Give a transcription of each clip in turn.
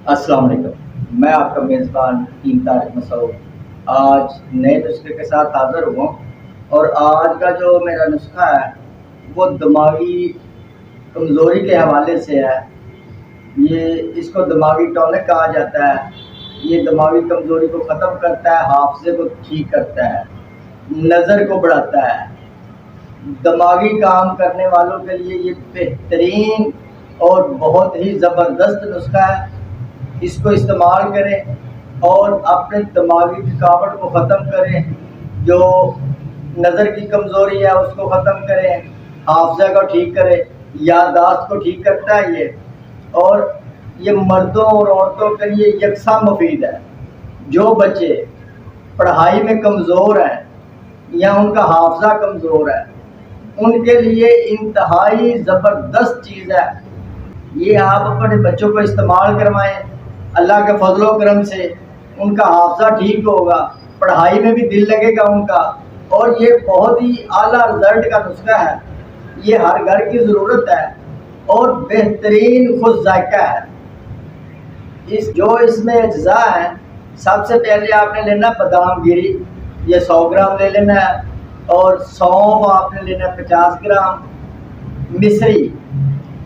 السلام علیکم، میں آپ کا میزبان حکیم طارق مسعود آج نئے نسخے کے ساتھ حاضر ہوا ہوں۔ اور آج کا جو میرا نسخہ ہے وہ دماغی کمزوری کے حوالے سے ہے۔ اس کو دماغی ٹونک کہا جاتا ہے۔ یہ دماغی کمزوری کو ختم کرتا ہے، حافظے کو ٹھیک کرتا ہے، نظر کو بڑھاتا ہے۔ دماغی کام کرنے والوں کے لیے یہ بہترین اور بہت ہی زبردست نسخہ ہے۔ اس کو استعمال کریں اور اپنے دماغی تھکاوٹ کو ختم کریں، جو نظر کی کمزوری ہے اس کو ختم کریں، حافظہ کو ٹھیک کریں، یادداشت کو ٹھیک کرتا ہے اور یہ مردوں اور عورتوں کے لیے یکساں مفید ہے۔ جو بچے پڑھائی میں کمزور ہیں یا ان کا حافظہ کمزور ہے ان کے لیے انتہائی زبردست چیز ہے۔ یہ آپ اپنے بچوں کو استعمال کروائیں، اللہ کے فضل و کرم سے ان کا حافظہ ٹھیک ہوگا، پڑھائی میں بھی دل لگے گا ان کا، اور یہ بہت ہی اعلیٰ رزلٹ کا نسخہ ہے۔ یہ ہر گھر کی ضرورت ہے اور بہترین خوش ذائقہ ہے۔ اس میں اجزاء ہیں، سب سے پہلے آپ نے لینا بادام گری، یہ 100 گرام لے لینا ہے، اور سونف آپ نے لینا 50 گرام، مصری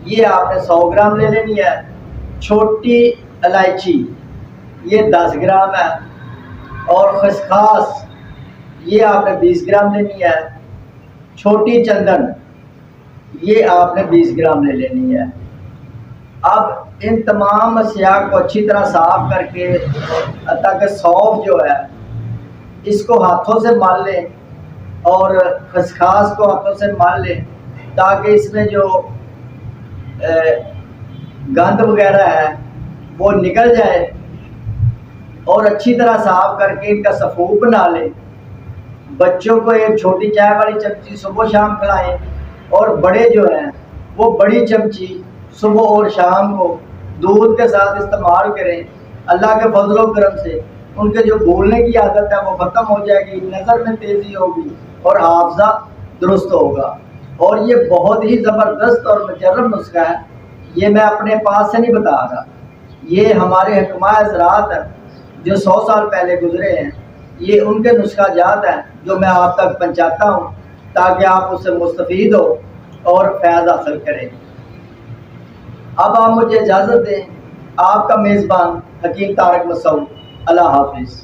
یہ آپ نے 100 گرام لے لینی ہے، چھوٹی الائچی یہ 10 گرام ہے، اور خسخاس یہ آپ نے 20 گرام لینی ہے، چھوٹی چندن یہ آپ نے 20 گرام لے لینی ہے۔ اب ان تمام اشیاء کو اچھی طرح صاف کر کے تاکہ سونف جو ہے اس کو ہاتھوں سے مال لیں اور خسخاس کو ہاتھوں سے مال لیں، تاکہ اس میں جو گند وغیرہ ہے وہ نکل جائے، اور اچھی طرح صاف کر کے ان کا سفوف بنا لیں۔ بچوں کو ایک چھوٹی چائے والی چمچی صبح شام کھلائیں، اور بڑے جو ہیں وہ بڑی چمچی صبح اور شام کو دودھ کے ساتھ استعمال کریں۔ اللہ کے فضل و کرم سے ان کے جو بھولنے کی عادت ہے وہ ختم ہو جائے گی، نظر میں تیزی ہوگی اور حافظہ درست ہوگا۔ اور یہ بہت ہی زبردست اور مجرب نسخہ ہے۔ یہ میں اپنے پاس سے نہیں بتا رہا، یہ ہمارے حکماء حضرات ہیں جو 100 سال پہلے گزرے ہیں، یہ ان کے نسخہ جات ہیں جو میں آپ تک پہنچاتا ہوں تاکہ آپ اس سے مستفید ہو اور فیض حاصل کریں۔ اب آپ مجھے اجازت دیں، آپ کا میزبان حکیم طارق مسعود، اللہ حافظ۔